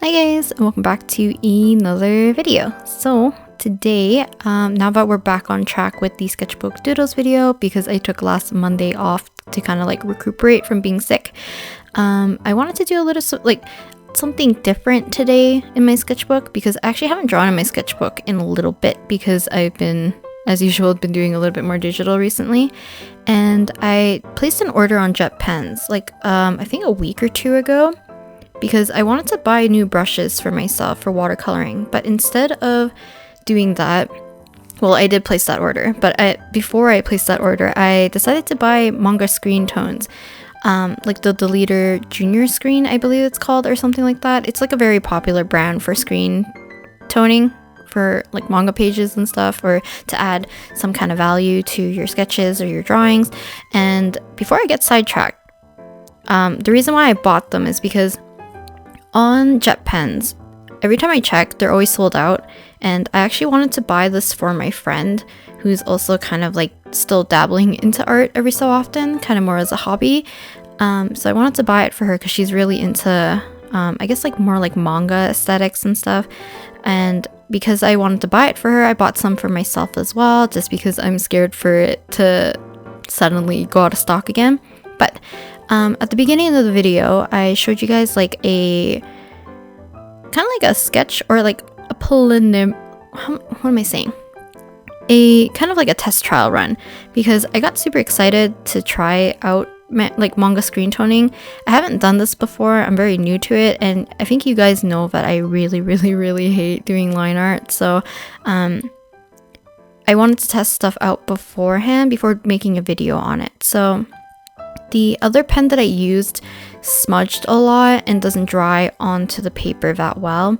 Hi guys, and welcome back to another video. So today, now that we're back on track with the Sketchbook Doodles video, because I took last Monday off to kind of like recuperate from being sick, I wanted to do a little something different today in my sketchbook, because I actually haven't drawn in my sketchbook in a little bit because I've been, as usual, been doing a little bit more digital recently. And I placed an order on Jetpens I think a week or two ago, because I wanted to buy new brushes for myself for watercoloring. But instead of doing that, well, I did place that order, but before I placed that order, I decided to buy Manga Screentones, like the Deleter Junior Screen, I believe it's called, or something like that. It's like a very popular brand for screen toning for like manga pages and stuff, or to add some kind of value to your sketches or your drawings. And before I get sidetracked, the reason why I bought them is because on Jetpens, every time I check, they're always sold out. And I actually wanted to buy this for my friend, who's also kind of like still dabbling into art every so often, kind of more as a hobby. So I wanted to buy it for her because she's really into, I guess like more like manga aesthetics and stuff. And because I wanted to buy it for her, I bought some for myself as well, just because I'm scared for it to suddenly go out of stock again. But at the beginning of the video, I showed you guys like a kind of like a sketch, or like a what am I saying? A kind of like a test trial run, because I got super excited to try out like manga screen toning. I haven't done this before. I'm very new to it, and I think you guys know that I really hate doing line art. So I wanted to test stuff out beforehand before making a video on it. So the other pen that I used smudged a lot and doesn't dry onto the paper that well,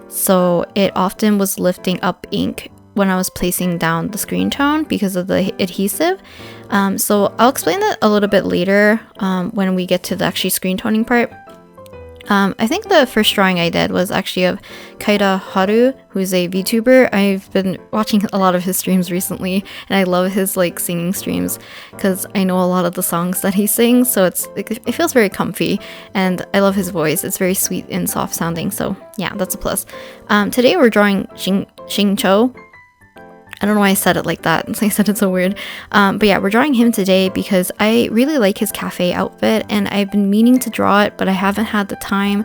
so it often was lifting up ink when I was placing down the screen tone because of the adhesive. So I'll explain that a little bit later when we get to the actually screen toning part. I think the first drawing I did was actually of Kaida Haru, who's a VTuber. I've been watching a lot of his streams recently, and I love his like singing streams because I know a lot of the songs that he sings, so it feels very comfy, and I love his voice. It's very sweet and soft sounding, so yeah, that's a plus. Today we're drawing Xingqiu. I don't know why I said it like that. I said it so weird. But yeah, we're drawing him today because I really like his cafe outfit, and I've been meaning to draw it, but I haven't had the time.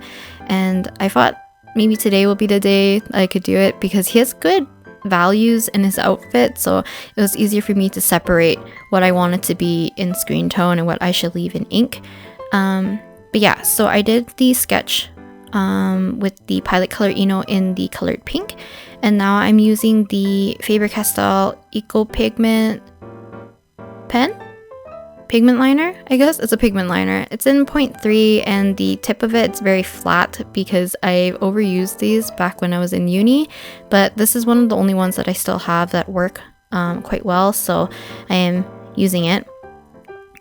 And I thought maybe today will be the day I could do it, because he has good values in his outfit. So it was easier for me to separate what I wanted to be in screen tone and what I should leave in ink. But yeah, so I did the sketch with the Pilot Color ENO in the colored pink. And now I'm using the Faber-Castell Eco Pigment pigment liner, I guess. It's a pigment liner. It's in 0.3, and the tip of it's very flat because I overused these back when I was in uni. But this is one of the only ones that I still have that work quite well, so I am using it.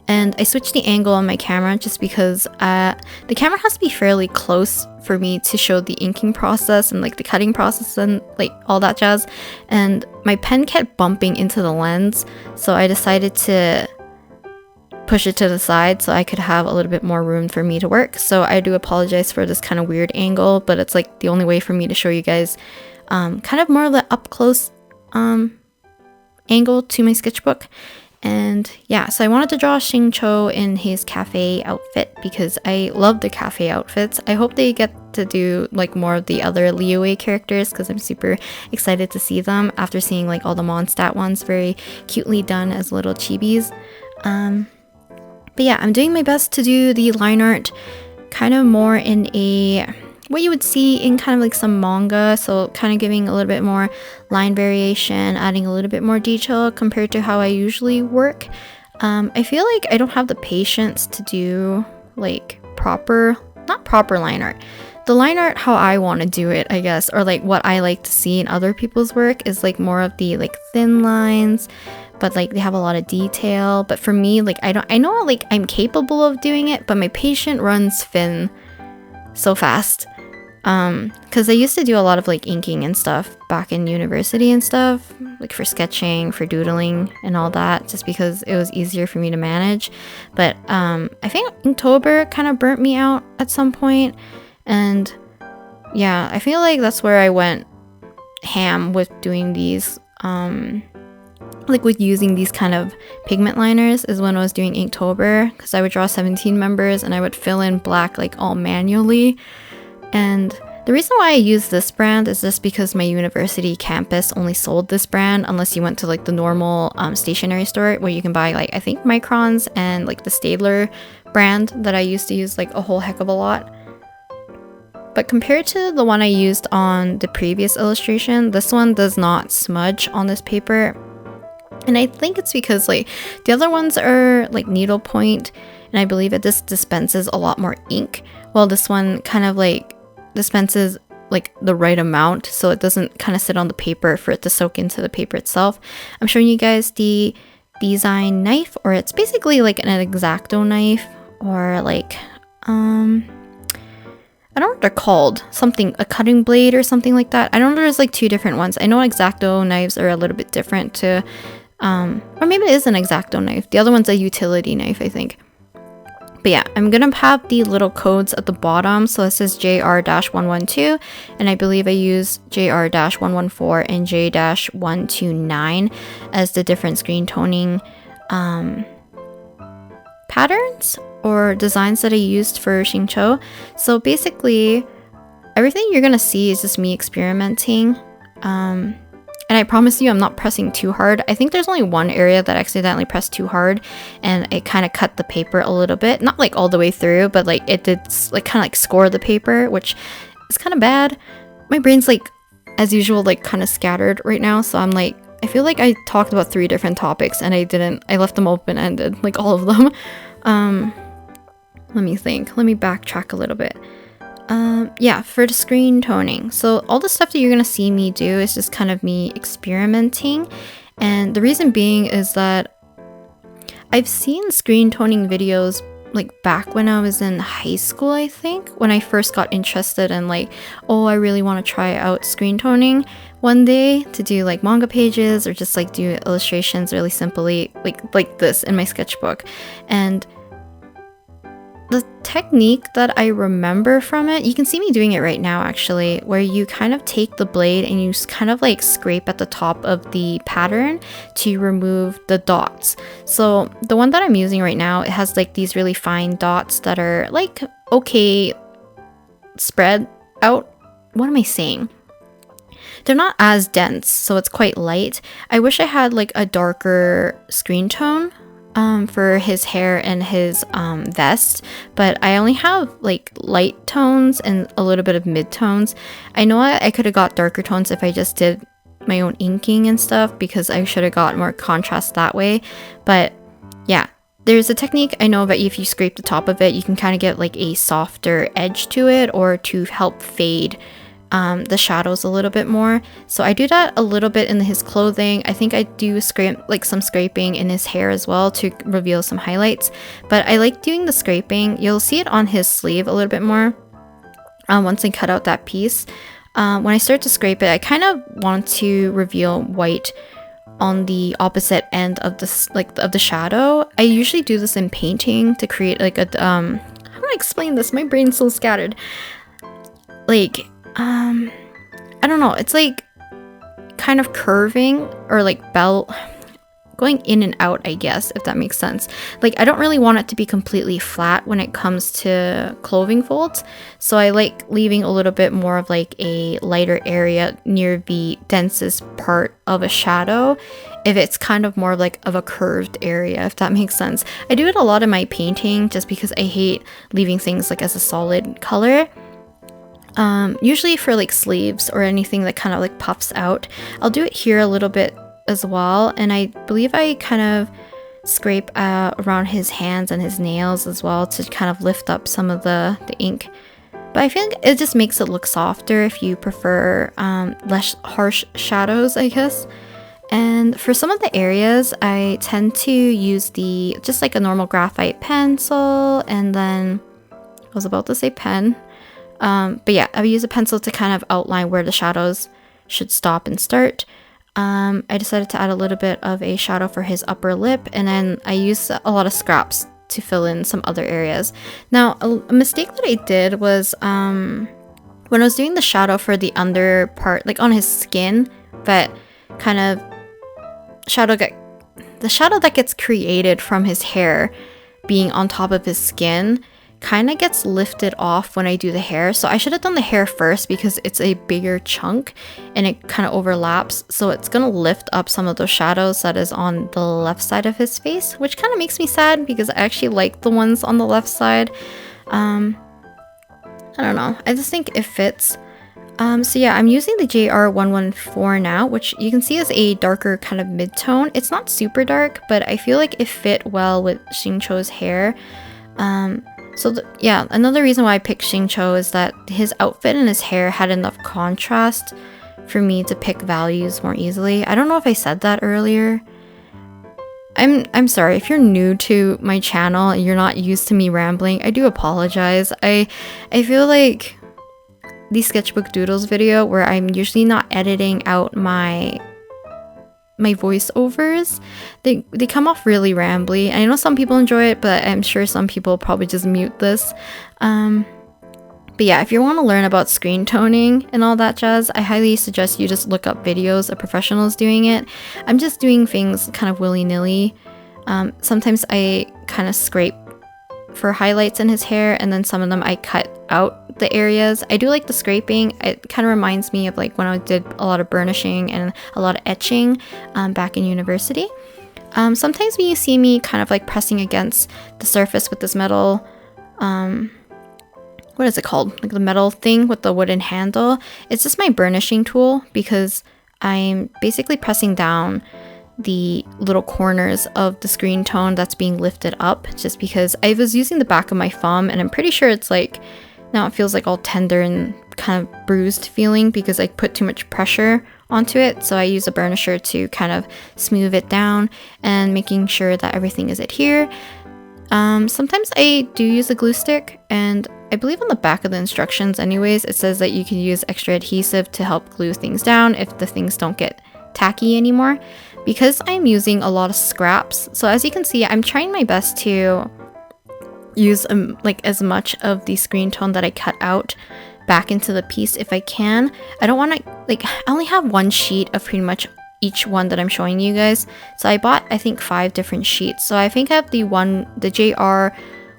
And I switched the angle on my camera just because the camera has to be fairly close for me to show the inking process and like the cutting process and like all that jazz. And my pen kept bumping into the lens, so I decided to push it to the side so I could have a little bit more room for me to work. So I do apologize for this kind of weird angle, but it's like the only way for me to show you guys kind of more of the up close angle to my sketchbook. And yeah, so I wanted to draw Xingqiu in his cafe outfit because I love the cafe outfits. I hope they get to do like more of the other Liyue characters, because I'm super excited to see them after seeing like all the Mondstadt ones very cutely done as little chibis. But yeah, I'm doing my best to do the line art kind of more in a what you would see in kind of like some manga, so kind of giving a little bit more line variation, adding a little bit more detail compared to how I usually work. I feel like I don't have the patience to do like not proper line art. The line art how I want to do it, I guess, or like what I like to see in other people's work is like more of the like thin lines, but like they have a lot of detail. But for me, like I know like I'm capable of doing it, but my patience runs thin so fast. Because I used to do a lot of like inking and stuff back in university and stuff, like for sketching, for doodling and all that, just because it was easier for me to manage. But I think Inktober kind of burnt me out at some point, and yeah, I feel like that's where I went ham with doing these, like with using these kind of pigment liners, is when I was doing Inktober, because I would draw 17 members and I would fill in black like all manually. And the reason why I use this brand is just because my university campus only sold this brand, unless you went to like the normal stationery store where you can buy like, I think Microns and like the Staedtler brand that I used to use like a whole heck of a lot. But compared to the one I used on the previous illustration, this one does not smudge on this paper. And I think it's because like the other ones are like needlepoint, and I believe it just dispenses a lot more ink, while this one kind of like dispenses like the right amount, so it doesn't kind of sit on the paper for it to soak into the paper itself. I'm showing you guys the design knife, or it's basically like an X-Acto knife, or like I don't know what they're called, something, a cutting blade or something like that. I don't know, there's like two different ones. I know X-Acto knives are a little bit different to or maybe it is an X-Acto knife. The other one's a utility knife, I think. But yeah, I'm gonna have the little codes at the bottom. So it says JR-112, and I believe I use JR-114 and J-129 as the different screen toning patterns or designs that I used for Xingqiu. So basically, everything you're gonna see is just me experimenting. And I promise you I'm not pressing too hard. I think there's only one area that I accidentally pressed too hard, and it kind of cut the paper a little bit. Not like all the way through, but like it did like kind of like score the paper, which is kind of bad. My brain's like, as usual, like kind of scattered right now. So I'm like, I feel like I talked about 3 different topics and I left them open-ended, like all of them. Let me think. Let me backtrack a little bit. Yeah, for the screen toning, so all the stuff that you're gonna see me do is just kind of me experimenting, and the reason being is that I've seen screen toning videos like back when I was in high school, I think, when I first got interested in like, oh, I really want to try out screen toning one day to do like manga pages or just like do illustrations really simply like this in my sketchbook. And the technique that I remember from it, you can see me doing it right now actually, where you kind of take the blade and you kind of like scrape at the top of the pattern to remove the dots. So the one that I'm using right now, it has like these really fine dots that are like okay spread out. What am I saying? They're not as dense, so it's quite light. I wish I had like a darker screen tone for his hair and his vest, but I only have like light tones and a little bit of mid tones. I know I could have got darker tones if I just did my own inking and stuff, because I should have got more contrast that way. But yeah, there's a technique I know that if you scrape the top of it, you can kind of get like a softer edge to it, or to help fade the shadows a little bit more. So I do that a little bit in his clothing. I think I do some scraping in his hair as well to reveal some highlights, but I like doing the scraping. You'll see it on his sleeve a little bit more once I cut out that piece. When I start to scrape it, I kind of want to reveal white on the opposite end of this, like of the shadow. I usually do this in painting to create like a how do I explain this? My brain's so scattered. Like I don't know, it's like kind of curving, or like belt going in and out, I guess, if that makes sense. Like I don't really want it to be completely flat when it comes to clothing folds, so I like leaving a little bit more of like a lighter area near the densest part of a shadow, if it's kind of more like of a curved area, if that makes sense. I do it a lot in my painting just because I hate leaving things like as a solid color. Usually for like sleeves or anything that kind of like puffs out. I'll do it here a little bit as well, and I believe I kind of scrape around his hands and his nails as well to kind of lift up some of the ink. But I feel like it just makes it look softer if you prefer less harsh shadows, I guess. And for some of the areas, I tend to use just like a normal graphite pencil, and then I was about to say pen. But yeah, I use a pencil to kind of outline where the shadows should stop and start. I decided to add a little bit of a shadow for his upper lip, and then I used a lot of scraps to fill in some other areas. Now, a mistake that I did was when I was doing the shadow for the under part, like on his skin, that kind of the shadow that gets created from his hair being on top of his skin kind of gets lifted off when I do the hair. So I should have done the hair first because it's a bigger chunk and it kind of overlaps. So it's going to lift up some of those shadows that is on the left side of his face, which kind of makes me sad because I actually like the ones on the left side. I don't know. I just think it fits. So yeah, I'm using the JR114 now, which you can see is a darker kind of mid-tone. It's not super dark, but I feel like it fit well with Xingqiu's hair. Yeah, another reason why I picked Xingqiu is that his outfit and his hair had enough contrast for me to pick values more easily. I don't know if I said that earlier. I'm sorry if you're new to my channel and you're not used to me rambling. I do apologize. I feel like the Sketchbook Doodles video, where I'm usually not editing out my voiceovers, they come off really rambly. I know some people enjoy it, but I'm sure some people probably just mute this. But yeah, if you want to learn about screen toning and all that jazz, I highly suggest you just look up videos of professionals doing it. I'm just doing things kind of willy-nilly. Sometimes I kind of scrape for highlights in his hair, and then some of them I cut out the areas. I do like the scraping. It kind of reminds me of like when I did a lot of burnishing and a lot of etching back in university. Sometimes when you see me kind of like pressing against the surface with this metal, what is it called? Like the metal thing with the wooden handle. It's just my burnishing tool because I'm basically pressing down the little corners of the screen tone that's being lifted up, just because I was using the back of my thumb and I'm pretty sure it's like, now it feels like all tender and kind of bruised feeling because I put too much pressure onto it. So I use a burnisher to kind of smooth it down and making sure that everything is adhered. Sometimes I do use a glue stick, and I believe on the back of the instructions anyways, it says that you can use extra adhesive to help glue things down if the things don't get tacky anymore. Because I'm using a lot of scraps, so as you can see, I'm trying my best to use like as much of the screen tone that I cut out back into the piece if I can. I don't want to, like, I only have one sheet of pretty much each one that I'm showing you guys. So I bought, I think, 5 different sheets. So I think I have the JR111,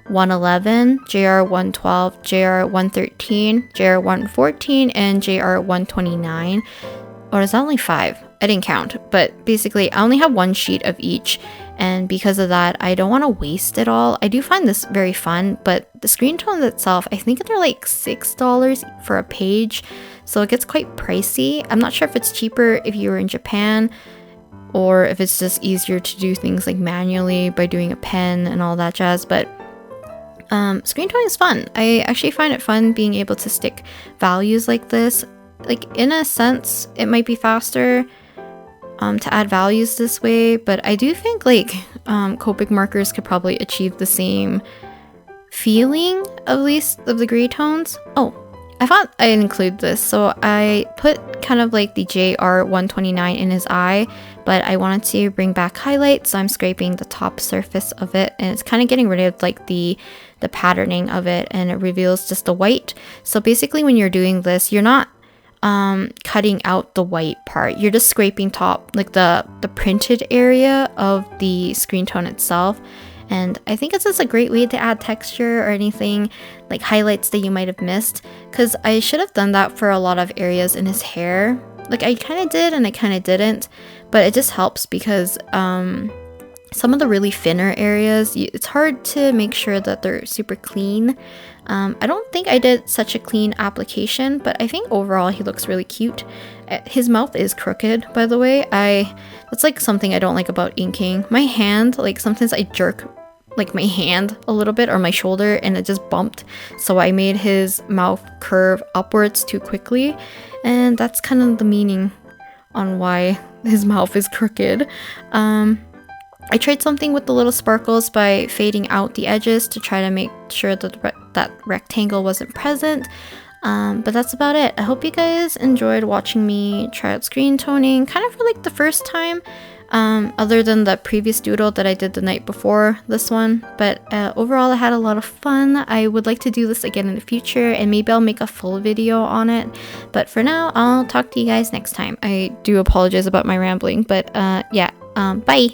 JR112, JR113, JR114, and JR129. Or is that only 5? I didn't count, but basically I only have one sheet of each, and because of that, I don't want to waste it all. I do find this very fun, but the screen tones itself, I think they're like $6 for a page, so it gets quite pricey. I'm not sure if it's cheaper if you were in Japan, or if it's just easier to do things like manually by doing a pen and all that jazz, but screen toning is fun. I actually find it fun being able to stick values like this. Like, in a sense, it might be faster to add values this way, but I do think like Copic markers could probably achieve the same feeling, at least, of the gray tones. Oh, I thought I'd include this. So I put kind of like the JR129 in his eye, but I wanted to bring back highlights, so I'm scraping the top surface of it, and it's kind of getting rid of like the patterning of it, and it reveals just the white. So basically when you're doing this, you're not cutting out the white part, you're just scraping top, like the printed area of the screen tone itself. And I think it's just a great way to add texture or anything like highlights that you might have missed, because I should have done that for a lot of areas in his hair. Like, I kind of did and I kind of didn't, but it just helps because some of the really thinner areas, it's hard to make sure that they're super clean. I don't think I did such a clean application, but I think overall he looks really cute. His mouth is crooked, by the way. That's like something I don't like about inking. My hand, like sometimes I jerk like my hand a little bit or my shoulder and it just bumped. So I made his mouth curve upwards too quickly, and that's kind of the meaning on why his mouth is crooked. I tried something with the little sparkles by fading out the edges to try to make sure that that rectangle wasn't present. But that's about it. I hope you guys enjoyed watching me try out screen toning kind of for like the first time. other than the previous doodle that I did the night before this one. But overall, I had a lot of fun. I would like to do this again in the future, and maybe I'll make a full video on it. But for now, I'll talk to you guys next time. I do apologize about my rambling, but yeah, bye!